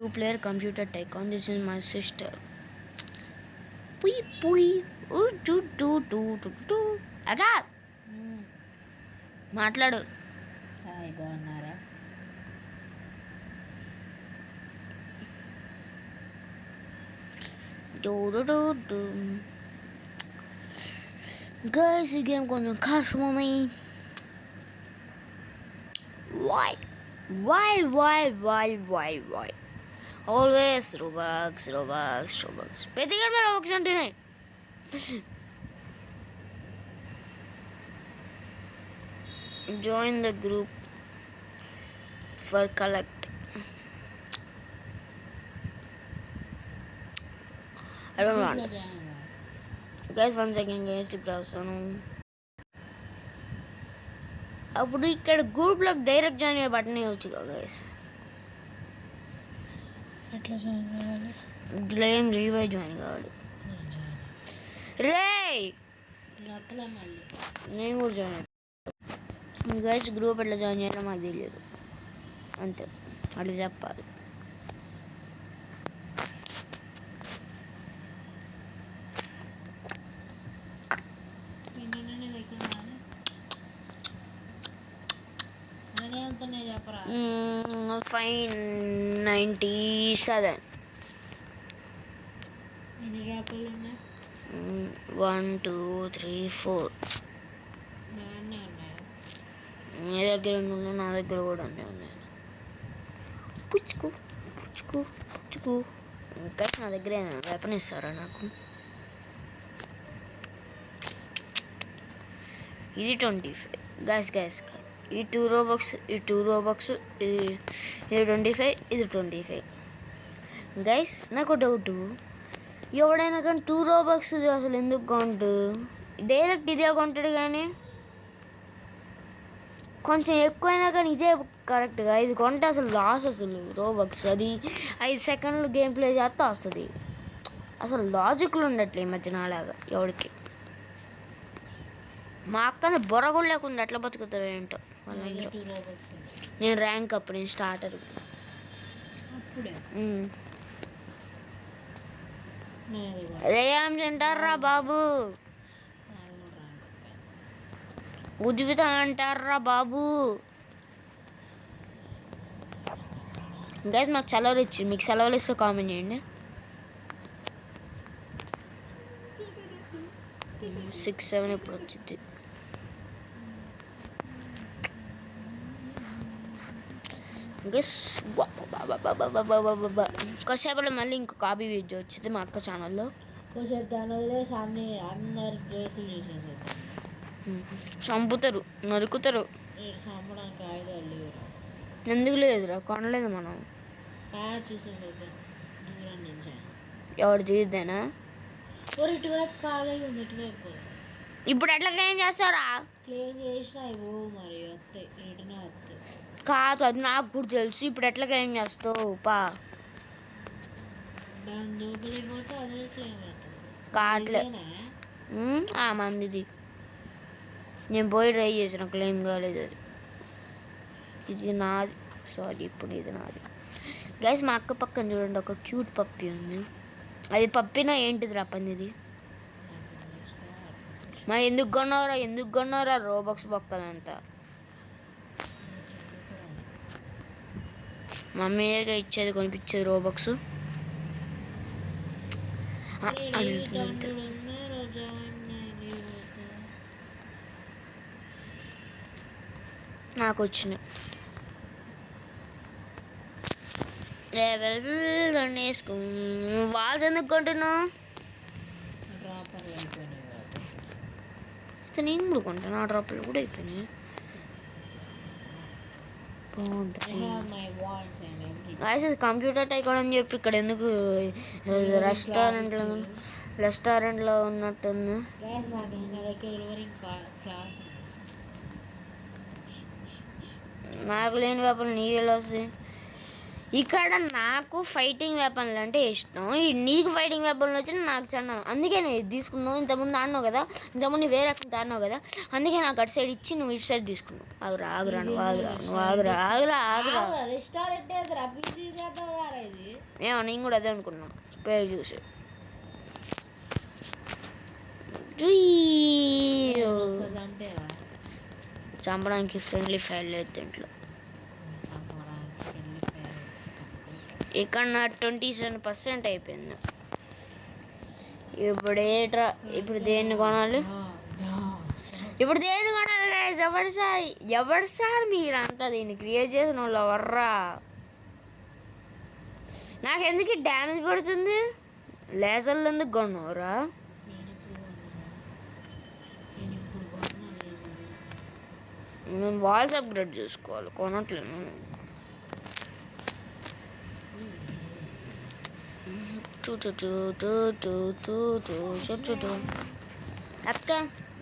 Two-player computer tycoon. This is my sister. Pui pui. Ooh doo doo doo doo doo. అగా మాట్లాడు. బాగున్నారా? Guys, ఈ game కొంచెం కష్టమని. Why? Always Robux. ప్రతి గేమ్ Robux అంటేనే. Join the group for collect. I don't want. Guys, 1 second guys, ఇప్పుడు వస్తాను. అప్పుడు ఇక్కడ గ్రూప్లోకి డైరెక్ట్ జాయిన్ అయ్యే బటన్ ఇవ్వచ్చు కదా గైస్. ఎట్లా జాయిన్ కావాలి? గేమ్ రీవై జాయిన్ కావాలి. రే నేను కూడా జాయిన్ అయ్యాను గైస్. గ్రూప్ ఎట్లా జాయిన్ చేయాలో మాకు తెలియదు, అంతే. అట్లా చెప్పాలి. చెప్పరా? 597. ఎన్ని డ్రాపులు ఉన్నాయి? 1 2 3 4. నీ దగ్గర ఉన్నాయి, నా దగ్గర కూడా ఉన్నాయి. పుచ్చుకు ఇంకా నా దగ్గర వెపన్ ఇస్తారా నాకు? ఇది 25 గ్యాస్. ఈ 2 Robux, ఇది 25, ఇది 25. గైస్ నాకు డౌట్, ఎవడైనా కానీ 2 Robux అసలు ఎందుకు కొంటు? డైరెక్ట్ ఇదే కొంటాడు, కానీ కొంచెం ఎక్కువైనా కానీ ఇదే కరెక్ట్గా. ఇది కొంటే అసలు లాస్, అసలు Robux అది 5 సెకండ్లు గేమ్ ప్లే చేస్తే వస్తుంది. అసలు లాజిక్లు ఉండట్లే ఈ మధ్య నాలాగా ఎవరికి. మా అక్కని బొర్ర కూడా లేకుండా ఎట్లా బతుకుతారు ఏంటో వాళ్ళందరూ. నేను ర్యాంక్ అప్పుడు, నేను స్టార్టర్. రేయాం తింటారా బాబు, ఉద్విత అంటారా బాబు. గైస్ మాకు సెలవులు ఇచ్చి, మీకు సెలవులు ఇస్తే కామెంట్ చేయండి. 6 7 ఇప్పుడు వచ్చింది. కాసేపట్లో మళ్ళీ ఇంకో కాపీ వీడియో వచ్చింది మా అక్క ఛానల్లో. కాసేపు దాని వదిలేసి అందరు ప్లేసులు చేసేసేది. చంపుతారు, నరుకుతారు. చంపడానికి ఆయుధాలు లేవు. ఎందుకు లేదురా? కొనలేదు మనం. చూసేసేద్దాం దూరం నుంచి. ఎవరు చూద్దానా? ఇటువైపు ఖాళీగా ఉంది, ఇటువైపు. ఇప్పుడు ఎట్లా క్లీన్ చేస్తారా? క్లీన్ చేసినా ఇవ్వు మరి వస్తాయి, రిటర్న్ వస్తాయి. కాదు, అది నాకు కూడా తెలుసు. ఇప్పుడు ఎట్లా క్లీన్ చేస్తావు? దాని లోపలికి పోతే అదే క్లీన్ అవుతుంది. కాట్లే మందిది. నేను పోయి ట్రై చేసిన, క్లెయిమ్ కాలేదు. అది ఇది నాది, సారీ. ఇప్పుడు ఇది నాది. గైస్ మా అక్క పక్కన చూడండి, ఒక క్యూట్ పప్పి ఉంది. అది పప్పినా ఏంటిది పందిది? మా ఎందుకు కొన్నారా రోబక్స్ బొక్కలంతా? మమ్మీగా ఇచ్చేది, కొనిపించేది రోబక్స్. నాకు వచ్చిన లెవెల్ వేసుకో. వాల్స్ ఎందుకు కొంటున్నావు? నేను కూడా కొంటాను. ఆ డ్రాప్లు కూడా అయిపోయినాయి. బాగుంది. కంప్యూటర్ టైకోన్ అని చెప్పి ఇక్కడ ఎందుకు రెస్టారెంట్లో ఉన్నట్టుంది. నాకు లేని వ్యాపారం నీకు ఎలా వస్తాయి? ఇక్కడ నాకు ఫైటింగ్ వెపన్లు అంటే ఇష్టం, నీకు ఫైటింగ్ వెపన్లు వచ్చి నాకు చన్నాను, అందుకే నేను ఇది తీసుకున్నావు. ఇంతకుముందు ఆడినావు కదా, ఇంతకుముందు వేరే అక్కడ ఆడినావు కదా, అందుకే నాకు అటు సైడ్ ఇచ్చి నువ్వు ఇటు సైడ్ తీసుకున్నావు. ఆగురా ఆగురా నువ్వు ఆగురా నువ్వు ఆగురా ఆగురా ఆగురా. రెస్టారెంట్ ఇది ఏమో నేను కూడా అదే అనుకున్నా పేరు చూసి. చంపడానికి ఫ్రెండ్లీ ఫైర్ లేదు దీంట్లో. ఇక్కడ నా 27% అయిపోయింది. ఇప్పుడు దేన్ని కొనాలి, ఇప్పుడు దేన్ని కొనాలి గైస్? ఎవరు సార్ మీరంతా దీన్ని క్రియేట్ చేసిన వాళ్ళు ఎవర్రా? నాకు ఎందుకు డ్యామేజ్ పడుతుంది? లేజర్లు ఎందుకు కొన్నావురా? నేను వాల్స్ అప్గ్రేడ్ చేసుకోవాలి, కొనట్లేను. అక్క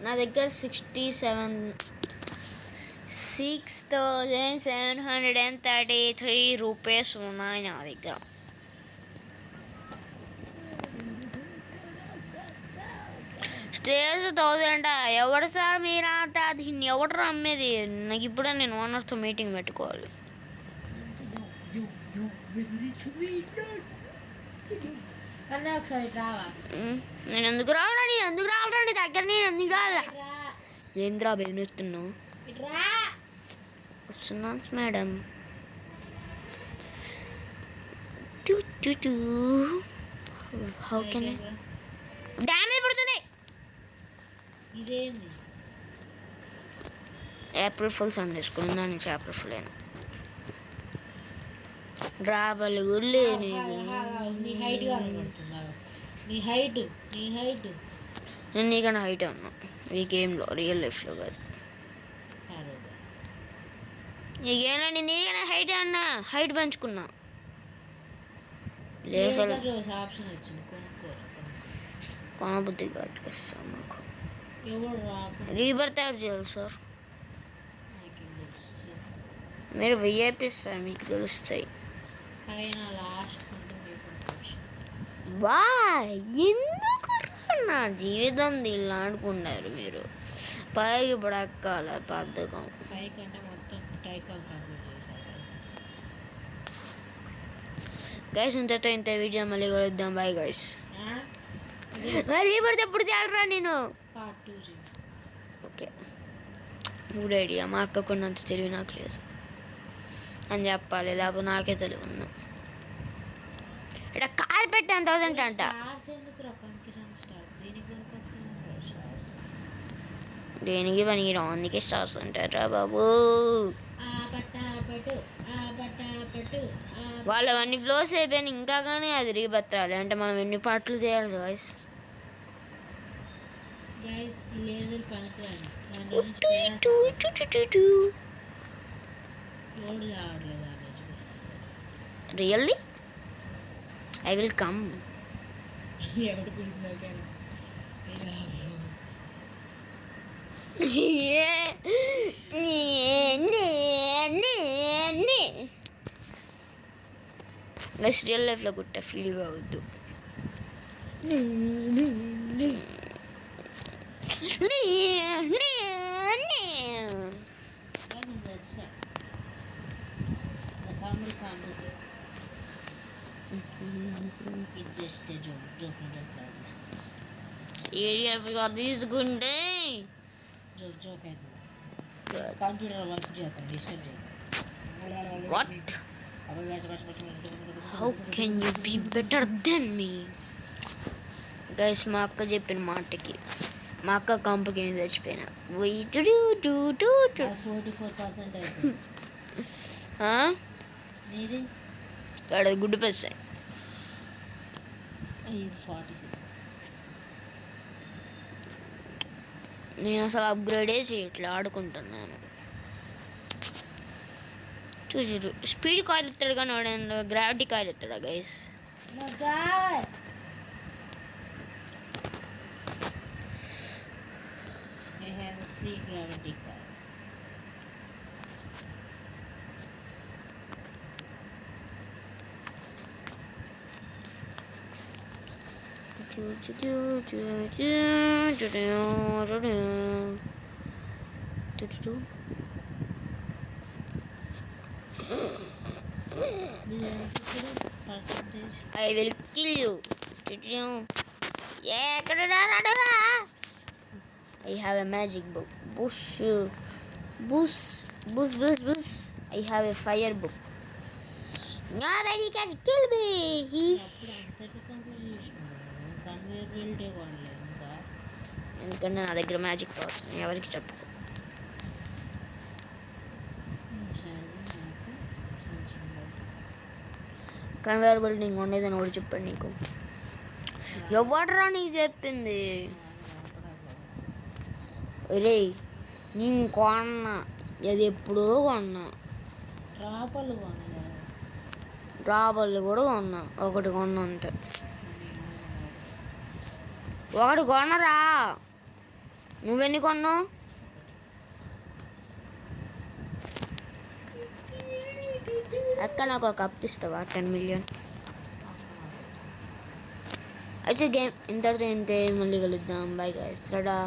నా దగ్గర 6,733 రూపీస్ ఉన్నాయి నా దగ్గర. స్టేర్స్ 1000. ఎవరు సార్ మీరంతా? దీన్ని ఎవరు అమ్మేది? నాకు ఇప్పుడే నేను ఓనర్తో మీటింగ్ పెట్టుకోవాలి. నేను ఎందుకు రావాలని దగ్గర నేను ఎందుకు రావాలా? ఏంద్రా బెదిరిస్తున్నావు? వస్తున్నాను మేడం. హౌ కెన్ డ్యామేజ్ పడుతుంది. ఇదేంది ఏప్రిల్ ఫుల్ సన్ వేసుకుని దాని నుంచి ఏప్రిల్ ఫుల్ అయినా రాబలి గుళ్ళే. నీ హైట్ కనబడుతుందా? నీ హైట్ నేను నీకన్నా హైట్ ఉన్నా ఈ గేమ్లో, రియల్ లైఫ్లో కాదు. ఈ గేమ్లో నేను నీకన్నా హైట్ అన్నా, హైట్ పెంచుకున్నా. లేసర్ ఆప్షన్ వచ్చింది, కొనబుద్ధి కావట్లేదు సార్ మాకు. రీబర్త్ ఎవరు చేయాలి సార్? మీరు విఐపీ సార్, మీకు తెలుస్తాయి. వా ఎందుకు నా జీవితం దీన్ని ఆడుకున్నారు మీరు? పైకి పడక్కాల పద్ధకం. గైస్ ఇంతతో ఇంత వీడియో మళ్ళీ కలుద్దాం. Bye guys. మరి పడితే ఎప్పుడు తేలరా నేను? Okay good idea. మా అక్క కొన్నంత తెలివి నాకు లేదు అని చెప్పాలి, లేకపోతే నాకే తెలివి ఉందా. ఇక్కడ కార్ పెట్టి 1000 అంట. దేనికి పనికిరాం, అందుకే స్టార్స్ అంటారా బాబు. వాళ్ళు అన్ని ఫ్లోస్ అయిపోయినాయి, ఇంకా కానీ అది రీబత్తాలి అంటే మనం ఎన్ని పాటలు చేయాలి guys? Really I will come. Guys real లైఫ్లో గుట్ట ఫీల్ కావద్దు. సీరియస్గా తీసుకుంటే కంప్యూటర్ వర్క్ చేస్తాను, డిస్టర్బ్ చేయండి. What? How can you be better then me? Guys మా అక్క చెప్పిన మాటకి మా అక్క కంపకి చచ్చిపోయినా. 44% అయిపోయింది. Good percent. 46. నేను అసలు అప్గ్రేడే చేయట్లే, ఆడుకుంటున్నాను. చూసి స్పీడ్ కాయిల్ ఇస్తాడు కానీ వాడు గ్రావిటీ కాయిల్ ఇస్తాడా guys? I have a free gravity coil. Percentage I will kill you. I have a magic book. Bush. I have a fire book. Nobody can kill me. అప్పుడు అంతటి complete చేసినావు conveyor బెల్టే వాడలే ఇంకా ఎందుకంటే నా దగ్గర magic powers ఎవరికి చెప్పు. Conveyor building ఉండేదని ఒకటి చెప్పాడు నీకు. ఎవడరా నీకు చెప్పింది? రే నేను కొన్నా, అది ఎప్పుడో కొన్నా. రాపలు కొనలే డ్రాబర్లు కూడా కొన్నా, ఒకటి కొన్నా అంతే. ఒకటి కొనరా, నువ్వెన్ని కొన్నావు? అక్క నాకు ఒక కప్ ఇస్తావా? 10 million. అయితే గేమ్ ఇంతటితో ఇంతే, మళ్ళీ కలుద్దాం. Bye guys, tata,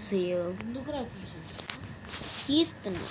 see you. ఎందుకు రా తీసేసి తీస్తున్నా.